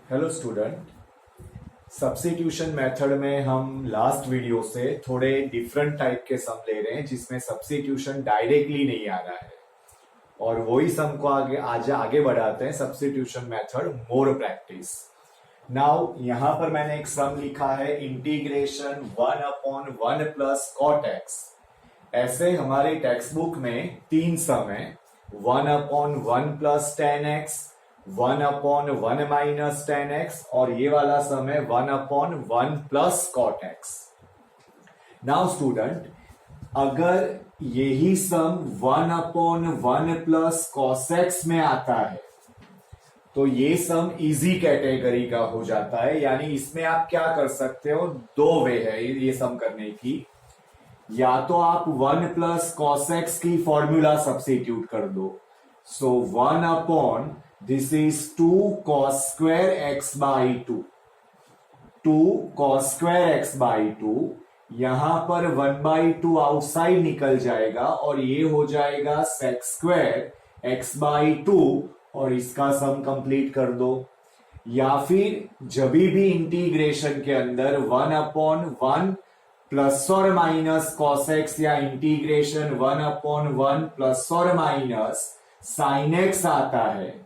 Hello student. Substitution method में हम last video से थोड़े डिफरेंट टाइप के सम ले रहे हैं जिसमें सब्स्टिट्यूशन डायरेक्टली नहीं आ रहा है और वही सम को आगे बढ़ाते हैं। Substitution method more practice. Now यहां पर मैंने एक सम लिखा है इंटीग्रेशन 1/1 प्लस कॉट एक्स। ऐसे हमारे टेक्स्ट बुक में 3 सम है, 1/1 प्लस 10x, 1/1 माइनस 10x और ये वाला सम है 1/1 plus cot x. Now student, अगर यही सम 1/1 प्लस कॉस एक्स में आता है तो ये सम इजी कैटेगरी का हो जाता है। यानी इसमें आप क्या कर सकते हो, 2 वे है ये सम करने की। या तो आप 1 प्लस कॉस एक्स की फॉर्मूला सब्स्टिट्यूट कर दो। सो 1 this is 2 cos square x by 2, 2 cos square x by 2। यहां पर 1/2 आउटसाइड निकल जाएगा और ये हो जाएगा sec square x by 2 और इसका सम कंप्लीट कर दो। या फिर जब भी इंटीग्रेशन के अंदर 1/1 प्लस और माइनस cos x या इंटीग्रेशन 1/1 प्लस और माइनस sin x आता है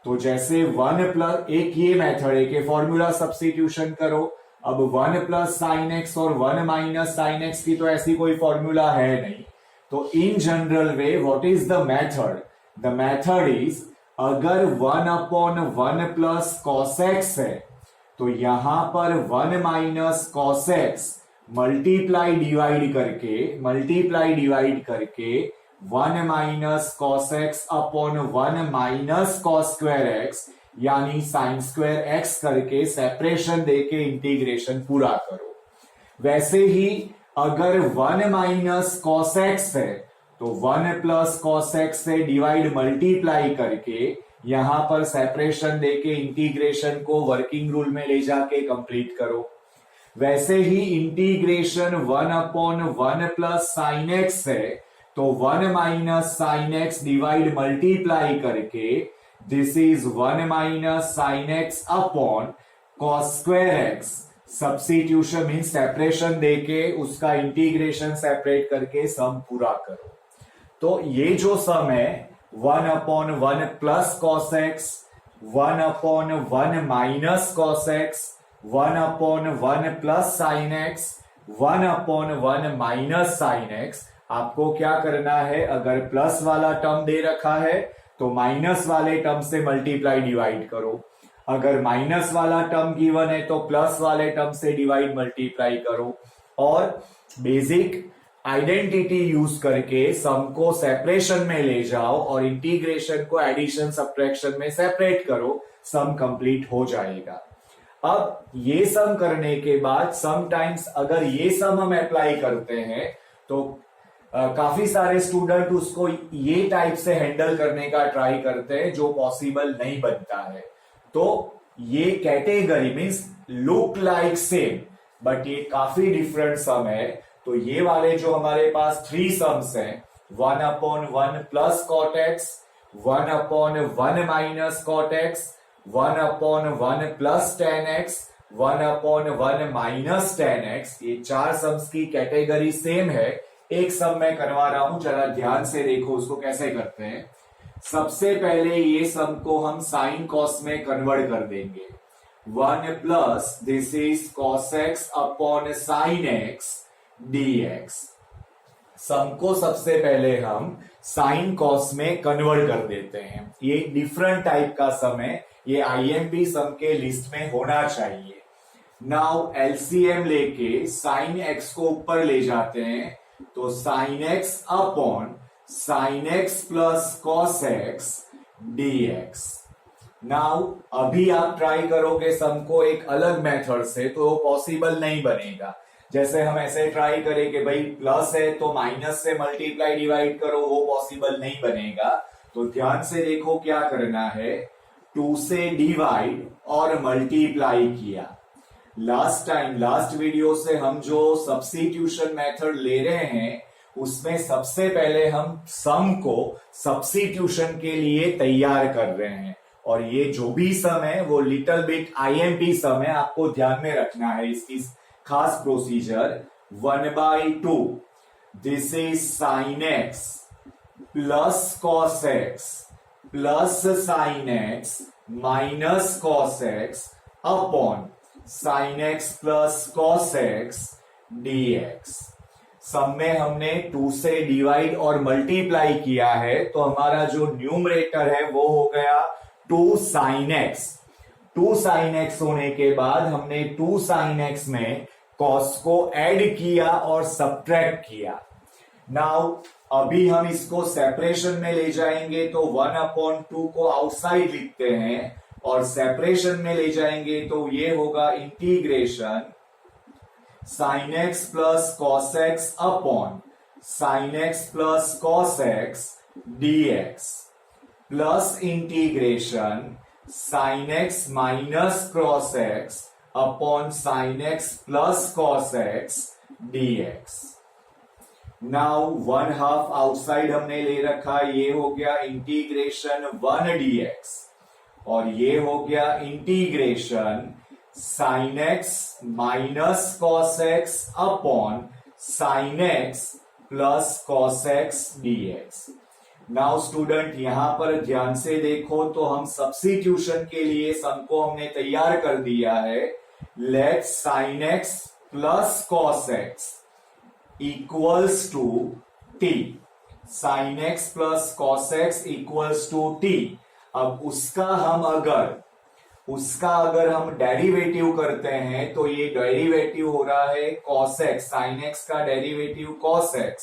तो जैसे 1 प्लस एक ये मेथड है कि फॉर्मूला सब्स्टिट्यूशन करो। अब 1 प्लस साइन एक्स और 1 माइनस साइन एक्स की तो ऐसी कोई फॉर्मूला है नहीं। तो in general way what is the method? The method is, अगर 1/1 प्लस कॉस एक्स है तो यहां पर 1 minus cos x multiply divide करके 1 minus cos x upon 1 minus cos square x यानी साइन स्क्वायर एक्स करके सेपरेशन देके इंटीग्रेशन पूरा करो। वैसे ही अगर 1 माइनस कॉस एक्स है तो 1 प्लस कॉस एक्स से डिवाइड मल्टीप्लाई करके यहां पर सेपरेशन देके इंटीग्रेशन को वर्किंग रूल में ले जाके कंप्लीट करो। वैसे ही इंटीग्रेशन 1/1 प्लस साइन एक्स है तो 1 minus sine x divide multiply करके this is 1 minus sine x upon cos square x. Substitution mean separation देके उसका इंटीग्रेशन सेपरेट करके सम पूरा करो। तो ये जो सम है 1/1 plus cos x, 1/1 minus cos x, 1/1 plus sine x, 1/1 minus sine x. आपको क्या करना है, अगर प्लस वाला टर्म दे रखा है तो माइनस वाले टर्म से मल्टीप्लाई डिवाइड करो। अगर माइनस वाला टर्म गिवन है तो प्लस वाले टर्म से डिवाइड मल्टीप्लाई करो और बेसिक आइडेंटिटी यूज करके सम को सेपरेशन में ले जाओ और इंटीग्रेशन को एडिशन सब्ट्रैक्शन में सेपरेट करो। सम कंप्लीट हो जाएगा। अब ये सम करने के बाद समटाइम्स अगर ये सम हम अप्लाई करते हैं तो काफी सारे स्टूडेंट उसको ये टाइप से हैंडल करने का ट्राई करते हैं जो पॉसिबल नहीं बनता है। तो ये category means look like same but ये काफी डिफरेंट सम है। तो ये वाले जो हमारे पास 3 सम्स हैं, 1/1 plus cot x, 1/1 minus cot x, 1/1 plus 10x, 1/1 minus 10x, ये 4 सम्स की कैटेगरी सेम है। एक सम मैं करवा रहा हूं, जरा ध्यान से देखो उसको कैसे करते हैं। सबसे पहले ये सम को हम साइन कॉस में कन्वर्ट कर देंगे। 1 plus this is cos x upon sine x dx। सम को सबसे पहले हम साइन कॉस में कन्वर्ट कर देते हैं। ये डिफरेंट टाइप का सम है, ये आईएमपी सम के लिस्ट में होना चाहिए। नाउ एलसीएम लेके साइन एक्स को ऊपर ले जाते हैं तो sign x upon sine x plus cos x dx। Now अभी आप ट्राई करोगे सम को एक अलग मेथड से तो पॉसिबल नहीं बनेगा। जैसे हम ऐसे ट्राई करें कि भाई प्लस है तो माइनस से मल्टीप्लाई डिवाइड करो, वो पॉसिबल नहीं बनेगा। तो ध्यान से देखो क्या करना है, 2 से डिवाइड और मल्टीप्लाई किया। लास्ट वीडियो से हम जो सब्स्टिट्यूशन मेथड ले रहे हैं उसमें सबसे पहले हम सम को सब्स्टिट्यूशन के लिए तैयार कर रहे हैं और ये जो भी सम है वो लिटिल बिट आईएमपी सम है, आपको ध्यान में रखना है इसकी खास procedure. 1/2 this is sine x plus cos x plus sine x minus cos x upon sine x plus cos x dx। सम में हमने 2 से डिवाइड और मल्टीप्लाई किया है, तो हमारा जो न्यूमरेटर है वो हो गया 2 sin x। 2 sin x होने के बाद हमने 2 sin x में cos को ऐड किया और सब्ट्रैक्ट किया। नाउ अभी हम इसको सेपरेशन में ले जाएंगे, तो 1/2 को आउटसाइड लिखते हैं और सेपरेशन में ले जाएंगे तो ये होगा integration sin x plus cos x upon sin x plus cos x dx plus integration sin x minus cos x upon sin x plus cos x dx। Now 1/2 outside हमने ले रखा, ये हो गया इंटीग्रेशन 1 dx और ये हो गया integration sin x minus cos x upon sin x plus cos x dx। Now student यहां पर ध्यान से देखो तो हम सब्स्टिट्यूशन के लिए सम को हमने तैयार कर दिया है। Let sin x plus cos x equals to t। sin x plus cos x equals to t। अब उसका अगर हम डेरिवेटिव करते हैं तो ये डेरिवेटिव हो रहा है cos x, sin x का डेरिवेटिव cos x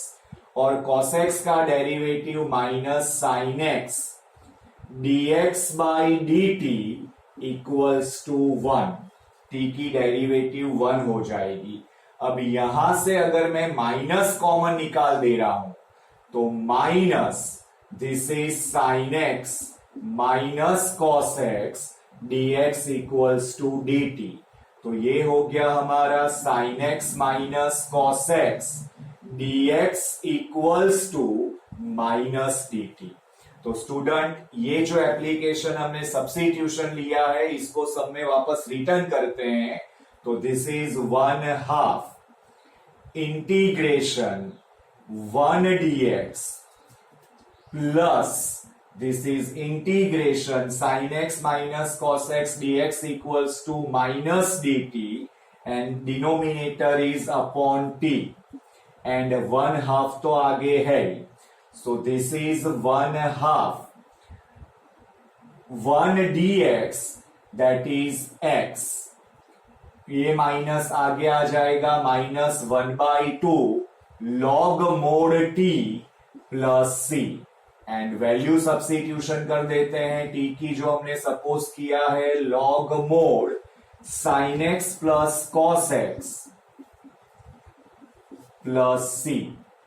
और cos x का derivative minus sin x dx by dt equals to 1। t की डेरिवेटिव 1 हो जाएगी। अब यहां से अगर मैं माइनस कॉमन निकाल दे रहा हूं तो minus this is sin x minus cos x dx equals to dt। तो ये हो गया हमारा sin x minus cos x dx equals to minus dt। तो स्टूडेंट ये जो एप्लीकेशन हमने सब्स्टिट्यूशन लिया है इसको सब में वापस रिटर्न करते हैं। तो this is 1/2 integration 1 dx plus this is integration sin x minus cos x dx equals to minus dt and denominator is upon t and 1/2 तो आगे है। So this is 1/2 1 dx that is x। ये minus आगे आ जाएगा minus 1/2 log mod t plus c and value substitution कर देते हैं। t की जो हमने सपोज किया है log mod sin x plus cos x plus c।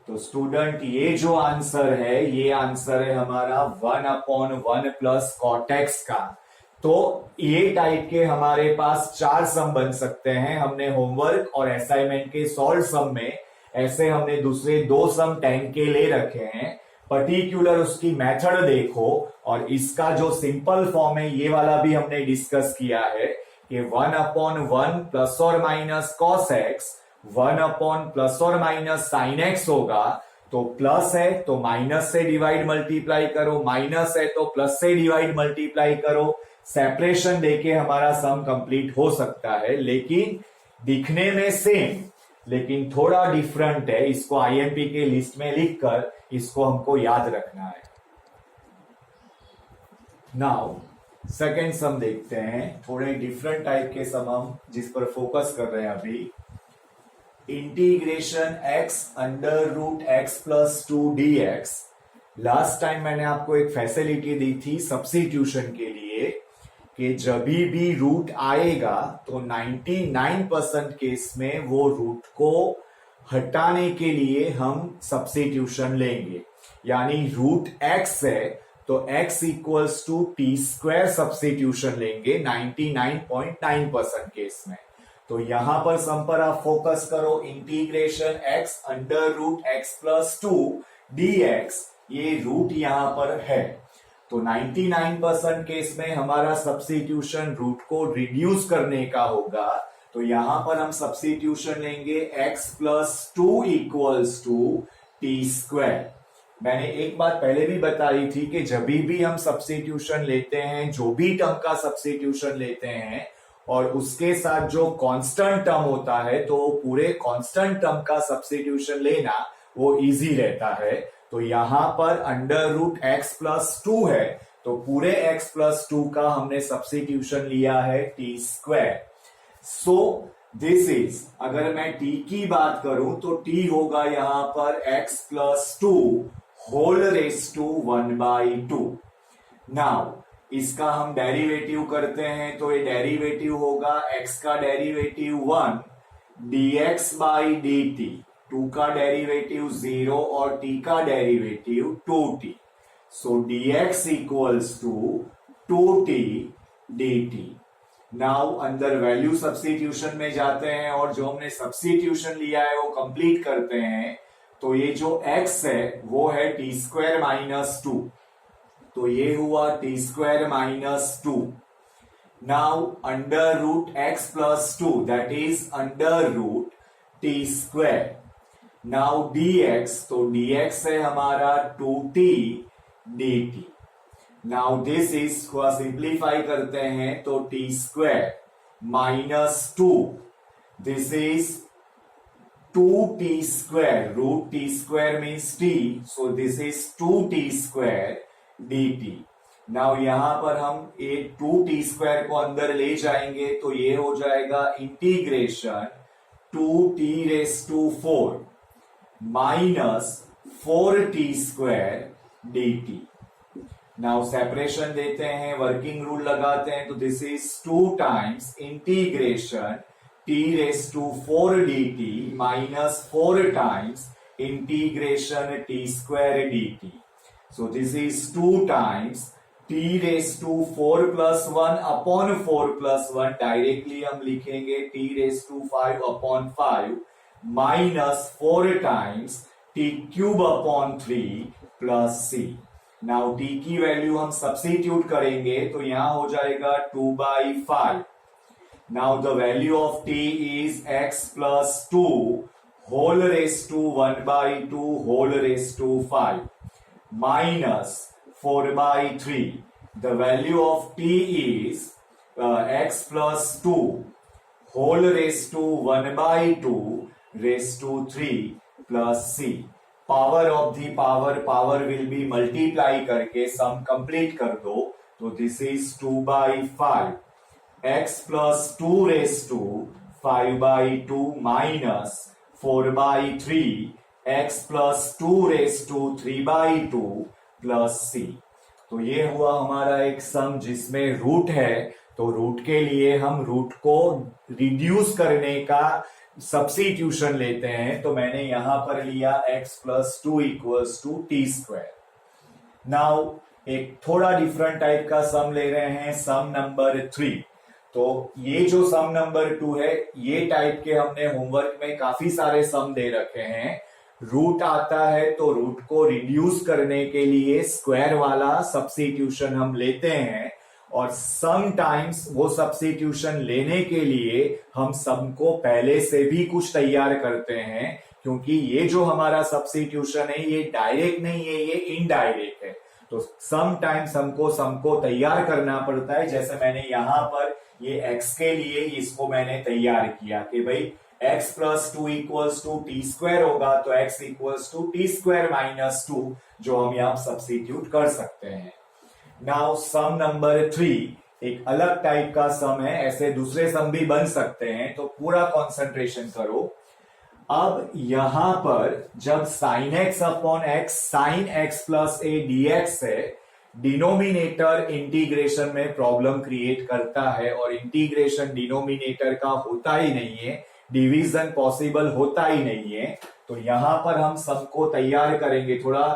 तो स्टूडेंट ये जो आंसर है ये आंसर है हमारा 1/1 प्लस cot x का। तो ये टाइप के हमारे पास 4 सम बन सकते हैं। हमने होमवर्क और असाइनमेंट के सॉल्व सम में ऐसे हमने दूसरे 2 सम 10 के ले रखे हैं। पर्टिकुलर उसकी मेथड देखो और इसका जो सिंपल फॉर्म है ये वाला भी हमने डिस्कस किया है कि 1/1 प्लस और माइनस cos x 1/ प्लस और माइनस sin x होगा। तो प्लस है तो माइनस से डिवाइड मल्टीप्लाई करो, माइनस है तो प्लस से डिवाइड मल्टीप्लाई करो। सेपरेशन देके हमारा सम कंप्लीट हो सकता है, लेकिन दिखने में सेम लेकिन थोड़ा डिफरेंट है। इसको आईएमपी के लिस्ट में लिखकर इसको हमको याद रखना है। नाउ सेकेंड सम देखते हैं, थोड़े डिफरेंट टाइप के सम हम जिस पर फोकस कर रहे हैं अभी। Integration x under root x plus 2 dx। Last time मैंने आपको एक फैसिलिटी दी थी सब्स्टिट्यूशन के लिए कि जब भी रूट आएगा तो 99% केस में वो रूट को हटाने के लिए हम सब्स्टिट्यूशन लेंगे। यानी रूट x है तो x equals to t square substitution लेंगे 99.9% केस में। तो यहां पर सम पर आप फोकस करो। Integration x under root x plus 2 dx, ये रूट यहां पर है। तो 99% केस में हमारा सब्स्टिट्यूशन रूट को रिड्यूस करने का होगा। तो यहां पर हम सब्स्टिट्यूशन लेंगे x plus 2 equals to t square. मैंने एक बात पहले भी बताई थी कि जब भी हम सब्स्टिट्यूशन लेते हैं, जो भी टर्म का सब्स्टिट्यूशन लेते हैं और उसके साथ जो कांस्टेंट टर्म होता है, तो पूरे कांस्टेंट टर्म का सब्स्टिट्यूशन लेना वो इजी रहता है। तो यहां पर अंडर रूट एक्स प्लस 2 है, तो पूरे x प्लस 2 का हमने सब्स्टिट्यूशन लिया है T square. So this is, अगर मैं t की बात करूं तो t होगा यहां पर x plus 2 whole raise to 1/2। Now इसका हम डेरिवेटिव करते हैं, तो ये डेरिवेटिव होगा x का डेरिवेटिव 1 dx बाई dt, 2 का डेरिवेटिव 0 और t का derivative 2t। So dx equals to 2t dt। Now अंदर वैल्यू सब्स्टिट्यूशन में जाते हैं और जो हमने सब्स्टिट्यूशन लिया है वो कंप्लीट करते हैं। तो ये जो x है वो है टी स्क्वायर माइनस 2, तो ये हुआ t square minus 2। Now under root x plus 2, that is under root t square. Now dx, तो dx है हमारा 2t dt। Now this is, थोड़ा सिंप्लीफाई करते हैं तो t square minus 2, this is 2t square, root t square means t, so this is 2t square dt। Now यहां पर हम ये 2t square को अंदर ले जाएंगे तो ये हो जाएगा integration 2t raise to 4 minus 4t square dt। Now separation देते हैं, वर्किंग रूल लगाते हैं, तो this is 2 times integration t raised to 4 dt minus 4 times integration t square dt. So this is 2 times t raised to 4 plus 1 upon 4 plus 1, directly हम लिखेंगे t raised to 5 upon 5 minus 4 times t cube upon 3 plus c. Now t की value हम substitute करेंगे तो यहां हो जाएगा 2/5। Now the value of t is x plus 2 whole raised to 1/2 whole raised to 5 minus 4/3. The value of t is x plus 2 whole raised to 1/2 raised to 3 plus c. Power of the power will be multiply करके sum complete कर दो, तो this is 2/5 x plus 2 raised to 5/2 minus 4/3 x plus 2 raised to 3/2 plus c। तो ये हुआ हमारा एक सम जिसमें रूट है, तो रूट के लिए हम रूट को रिड्यूस करने का सब्स्टिट्यूशन लेते हैं। तो मैंने यहां पर लिया x plus 2 equals to t square. Now एक थोड़ा डिफरेंट टाइप का सम ले रहे हैं, सम नंबर 3। तो ये जो सम नंबर 2 है, ये टाइप के हमने होमवर्क में काफी सारे सम दे रखे हैं। रूट आता है तो रूट को रिड्यूस करने के लिए स्क्वायर वाला सब्स्टिट्यूशन हम लेते हैं, और सम टाइम्स वो सब्स्टिट्यूशन लेने के लिए हम सम को पहले से भी कुछ तैयार करते हैं, क्योंकि ये जो हमारा सब्स्टिट्यूशन है ये डायरेक्ट नहीं है, ये इनडायरेक्ट है। तो सम टाइम्स हमको सम को तैयार करना पड़ता है। जैसे मैंने यहां पर ये x के लिए इसको मैंने तैयार किया कि भाई x plus 2 equals to t square होगा, तो x equals to t square minus 2, जो हम यहां सब्स्टिट्यूट कर सकते हैं। नाउ सम नंबर 3 एक अलग टाइप का सम है, ऐसे दूसरे सम भी बन सकते हैं, तो पूरा कंसंट्रेशन करो। अब यहां पर जब sin x upon x sin x plus a dx है, डिनोमिनेटर इंटीग्रेशन में प्रॉब्लम क्रिएट करता है, और इंटीग्रेशन डिनोमिनेटर का होता ही नहीं है, डिवीजन पॉसिबल होता ही नहीं है। तो यहां पर हम सम को तैयार करेंगे, थोड़ा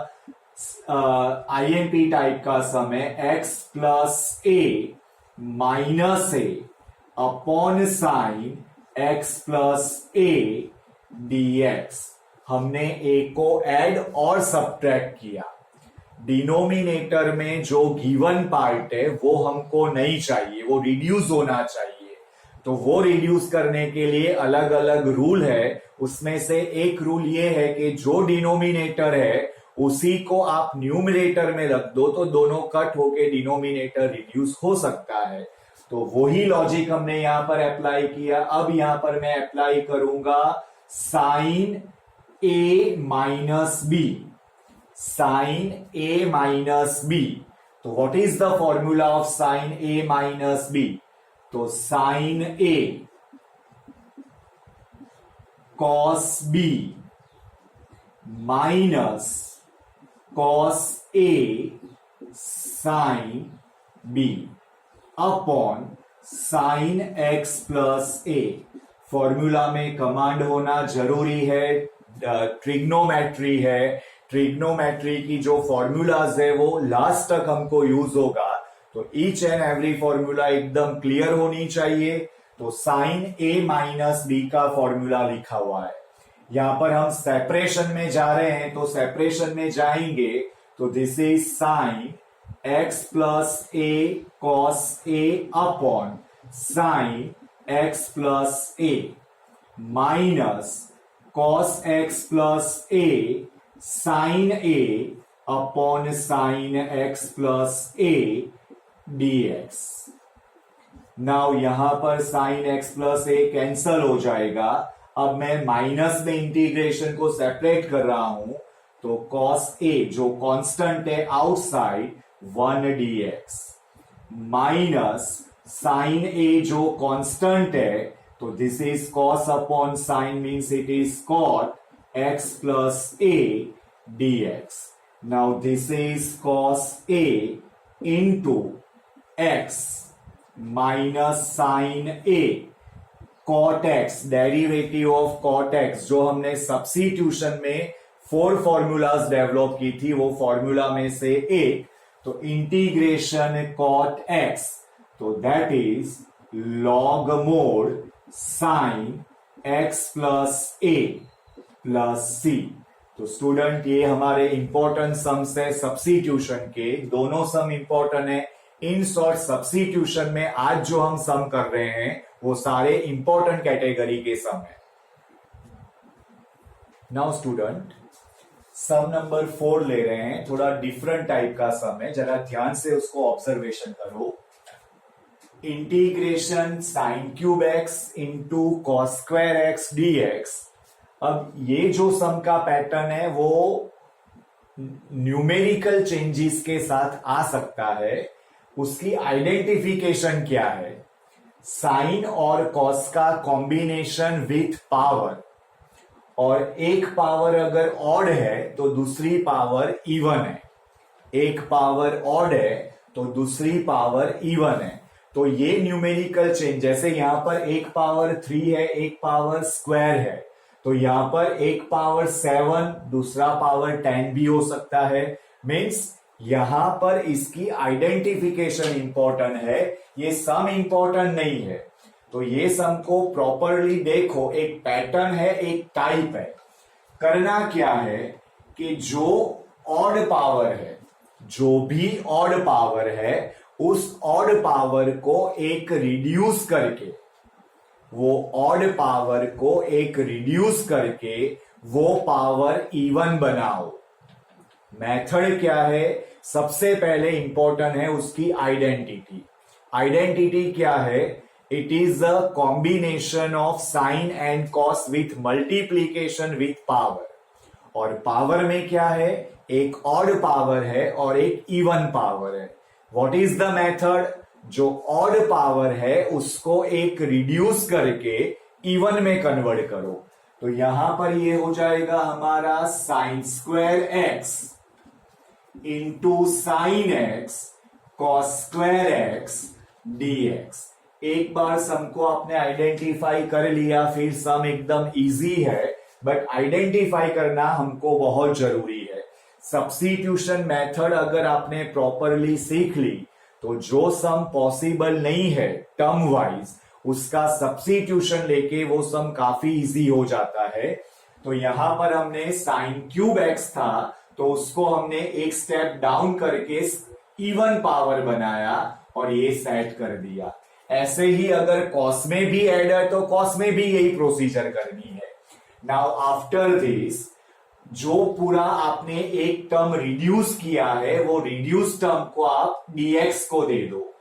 आईएमपी टाइप का सम है। x plus a minus A upon sine x plus a dx। हमने a को ऐड और सब्ट्रैक्ट किया। डिनोमिनेटर में जो गिवन पार्ट है वो हमको नहीं चाहिए, वो रिड्यूस होना चाहिए। तो वो रिड्यूस करने के लिए अलग अलग रूल है। उसमें से एक रूल ये है कि जो डिनोमिनेटर है उसी को आप न्यूमरेटर में रख दो तो दोनों कट होके डिनोमिनेटर रिड्यूस हो सकता है। तो वही लॉजिक हमने यहां पर अप्लाई किया। अब यहां पर मैं अप्लाई करूंगा sine A minus B, sine A minus B. तो what is the formula of sine A minus B? तो sine A cos B minus cos A sine B upon sine x plus A. Formula में command होना जरूरी है, trigonometry है। Trigonometry की जो formulas है वो लास्ट तक हमको यूज होगा, तो ईच एंड एवरी फॉर्मूला एकदम क्लियर होनी चाहिए। तो साइन ए माइनस बी का फॉर्मूला लिखा हुआ है। यहां पर हम सेपरेशन में जा रहे हैं, तो सेपरेशन में जाएंगे तो this is sine x plus a cos a upon sine x plus a minus cos x plus a sine a upon sine x plus a dx। Now यहां पर sine x plus a cancel हो जाएगा। अब मैं minus में integration को separate कर रहा हूं, तो cos a जो कांस्टेंट है outside 1 dx minus sine a जो कांस्टेंट है, तो this is cos upon sine means it is cot x plus a dx। Now this is cos a into x minus sine a cot x, derivative of cot x जो हमने substitution में 4 formulas develop की थी, वो formula में से एक, तो इंटीग्रेशन cot x, तो that is log mod sine x plus a plus c। तो स्टूडेंट ये हमारे इंपॉर्टेंट सम्स है सब्स्टिट्यूशन के, दोनों सम इंपॉर्टेंट है। इन शॉर्ट सब्स्टिट्यूशन में आज जो हम सम कर रहे हैं वो सारे इंपॉर्टेंट कैटेगरी के सम है। नाउ स्टूडेंट सम नंबर 4 ले रहे हैं, थोड़ा डिफरेंट टाइप का सम है, जरा ध्यान से उसको ऑब्जर्वेशन करो। Integration sine cube x into cos square x d x. अब ये जो सम का पैटर्न है वो न्यूमेरिकल चेंजेस के साथ आ सकता है। उसकी आइडेंटिफिकेशन क्या है? साइन और कॉस का कॉम्बिनेशन विथ पावर, और एक पावर अगर ऑड है तो दूसरी पावर इवन है, एक पावर ऑड है तो दूसरी पावर इवन है। तो ये न्यूमेरिकल चेंज, जैसे यहां पर एक पावर 3 है, एक पावर स्क्वायर है, तो यहां पर एक पावर 7 दूसरा पावर 10 भी हो सकता है। मीन्स यहां पर इसकी आइडेंटिफिकेशन इंपॉर्टेंट है, ये सम इंपॉर्टेंट नहीं है। तो ये सम को प्रॉपरली देखो, एक पैटर्न है, एक टाइप है। करना क्या है कि जो ऑड पावर है, जो भी ऑड पावर है, उस ऑड पावर को एक रिड्यूस करके, वो ऑड पावर को एक रिड्यूस करके वो पावर इवन बनाओ। मेथड क्या है? सबसे पहले इंपॉर्टेंट है उसकी आइडेंटिटी। आइडेंटिटी क्या है? It is a combination of sine and cos with multiplication with power. और पावर में क्या है? एक ऑड पावर है और एक इवन पावर है। What is the method? जो ऑड पावर है उसको एक रिड्यूस करके इवन में कन्वर्ट करो। तो यहां पर ये हो जाएगा हमारा sine square x into sine x cos square x d x. एक बार सम को आपने आइडेंटिफाई कर लिया, फिर सम एकदम इजी है, बट आइडेंटिफाई करना हमको बहुत जरूरी है। सब्स्टिट्यूशन मेथड अगर आपने प्रॉपरली सीख ली तो जो सम पॉसिबल नहीं है टर्म वाइज, उसका सब्स्टिट्यूशन लेके वो सम काफी इजी हो जाता है। तो यहां पर हमने साइन क्यूब एक्स था तो उसको हमने एक स्टेप डाउन करके इवन पावर बनाया और ये सेट कर दिया। ऐसे ही अगर कॉस में भी ऐड है तो कॉस में भी यही प्रोसीजर करनी है। नाउ आफ्टर दिस जो पूरा आपने एक टर्म रिड्यूस किया है वो रिड्यूस टर्म को आप dx को दे दो।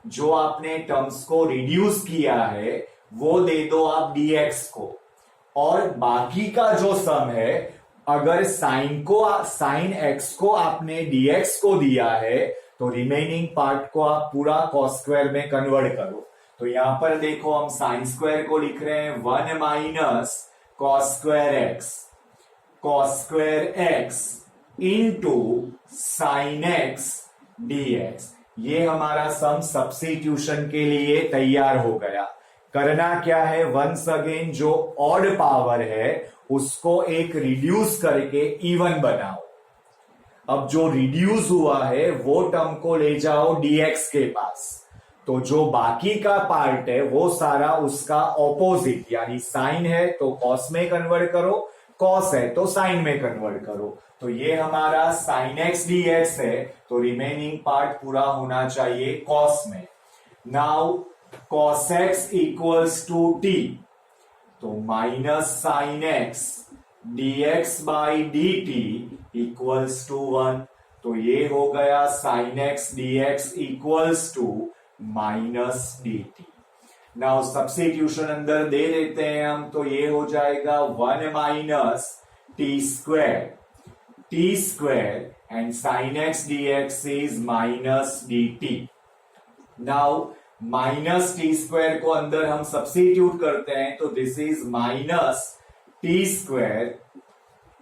जो आपने टर्म्स को रिड्यूस किया है वो दे दो आप dx को, और बाकी का जो सम है अगर साइन x को आपने dx को दिया है तो रिमेनिंग पार्ट को आप पूरा cos स्क्वायर में कन्वर्ट करो। तो यहां पर देखो हम साइन स्क्वायर को लिख रहे हैं 1 minus cos square x into sine x dx। ये हमारा सम सब्स्टिट्यूशन के लिए तैयार हो गया। करना क्या है, वंस अगेन जो ऑड पावर है उसको एक रिड्यूस करके इवन बनाओ। अब जो रिड्यूस हुआ है वो टर्म को ले जाओ dx के पास, तो जो बाकी का पार्ट है वो सारा उसका ऑपोजिट, यानी साइन है तो कॉस में कन्वर्ट करो, कॉस है तो साइन में कन्वर्ट करो। तो ये हमारा साइन एक्स dx है, तो रिमेनिंग पार्ट पूरा होना चाहिए कॉस में। Now cos x equals to t, तो minus sine x dx by dt equals to 1। तो ये हो गया sine x dx equals to minus dt। Now substitution अंदर दे देते हैं हम, तो ये हो जाएगा 1 माइनस t square and sin x dx is minus dt। Now minus t square को अंदर हम सब्स्टिट्यूट करते हैं, तो this is minus t square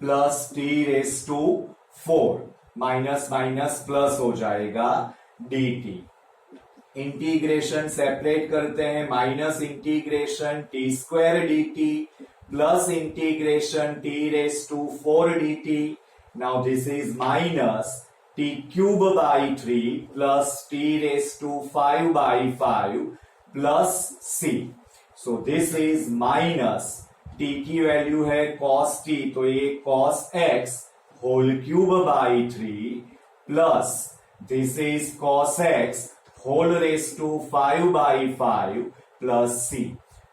plus t raise to 4, minus minus plus हो जाएगा dt। इंटीग्रेशन सेपरेट करते हैं, minus integration t square dt plus integration t raise to 4 dt। Now this is minus t cube by 3 plus t raised to 5 by 5 plus c। So this is minus t की value है cos t, तो ये cos x whole cube by 3 plus this is cos x whole raised to 5 by 5 plus c।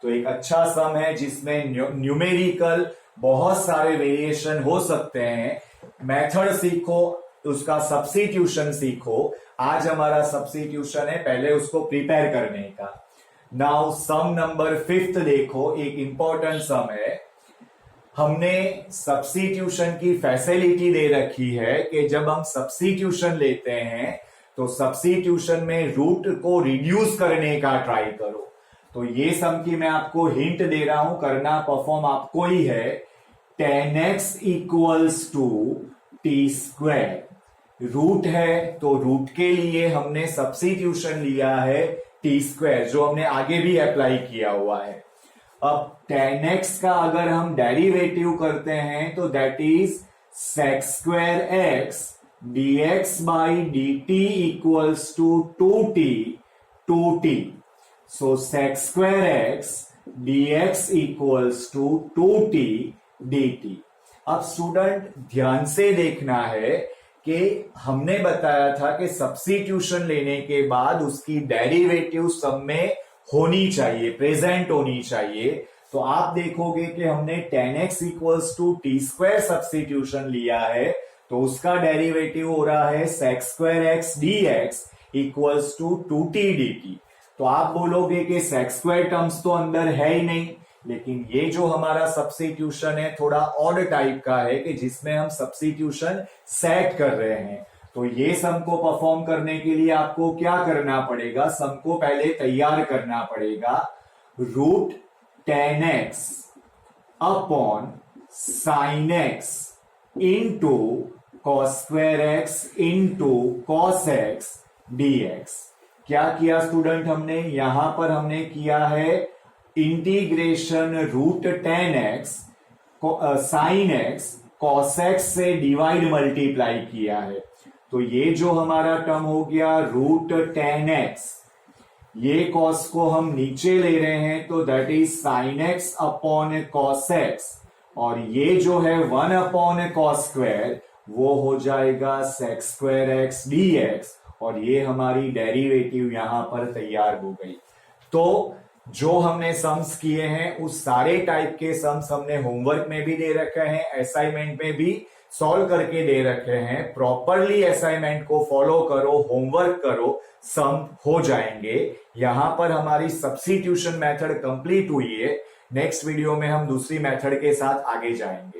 तो एक अच्छा सम है जिसमें numerical बहुत सारे वेरिएशन हो सकते हैं। मेथड सीखो, उसका सब्स्टिट्यूशन सीखो। आज हमारा सब्स्टिट्यूशन है, पहले उसको प्रिपेयर करने का। नाउ सम नंबर 5 देखो, एक इंपॉर्टेंट सम है। हमने सब्स्टिट्यूशन की फैसिलिटी दे रखी है कि जब हम सब्स्टिट्यूशन लेते हैं तो सब्स्टिट्यूशन में रूट को रिड्यूस करने का ट्राई करो। तो ये सम की मैं आपको हिंट दे रहा हूं, करना परफॉर्म आपको ही है। tan x equals to t square, root है तो रूट के लिए हमने सब्स्टिट्यूशन लिया है टी स्क्वायर, जो हमने आगे भी अप्लाई किया हुआ है। अब tan x का अगर हम डेरिवेटिव करते हैं तो that is sec square x dx by dt equals to 2t। So sec square x dx equals to 2t dt। अब स्टूडेंट ध्यान से देखना है कि हमने बताया था कि सब्स्टिट्यूशन लेने के बाद उसकी डेरिवेटिव सम में होनी चाहिए, प्रेजेंट होनी चाहिए। तो आप देखोगे कि हमने tan x equals to t square substitution लिया है, तो उसका डेरिवेटिव हो रहा है sec square x dx equals to 2t dt। तो आप बोलोगे कि sec स्क्वायर टर्म्स तो अंदर है ही नहीं, लेकिन ये जो हमारा सब्स्टिट्यूशन है थोड़ा ऑड टाइप का है कि जिसमें हम सब्स्टिट्यूशन सेट कर रहे हैं। तो ये सम को परफॉर्म करने के लिए आपको क्या करना पड़ेगा, सम को पहले तैयार करना पड़ेगा। Root tan x upon sine x into cos square x into cos x dx। क्या किया स्टूडेंट हमने, यहां पर हमने किया है integration root tan x sine x cos x से डिवाइड मल्टीप्लाई किया है। तो ये जो हमारा टर्म हो गया रूट tan x, ये cos को हम नीचे ले रहे हैं तो that is sine x upon cos x, और ये जो है 1 अपॉन cos स्क्वायर वो हो जाएगा sec स्क्वायर एक्स dx, और ये हमारी डेरिवेटिव यहां पर तैयार हो गई। तो जो हमने सम्स किए हैं उस सारे टाइप के सम्स हमने होमवर्क में भी दे रखे हैं, असाइनमेंट में भी सॉल्व करके दे रखे हैं। प्रॉपरली असाइनमेंट को फॉलो करो, होमवर्क करो, सम हो जाएंगे। यहां पर हमारी सब्स्टिट्यूशन मेथड कंप्लीट हुई है। नेक्स्ट वीडियो में हम दूसरी मेथड के साथ आगे जाएंगे।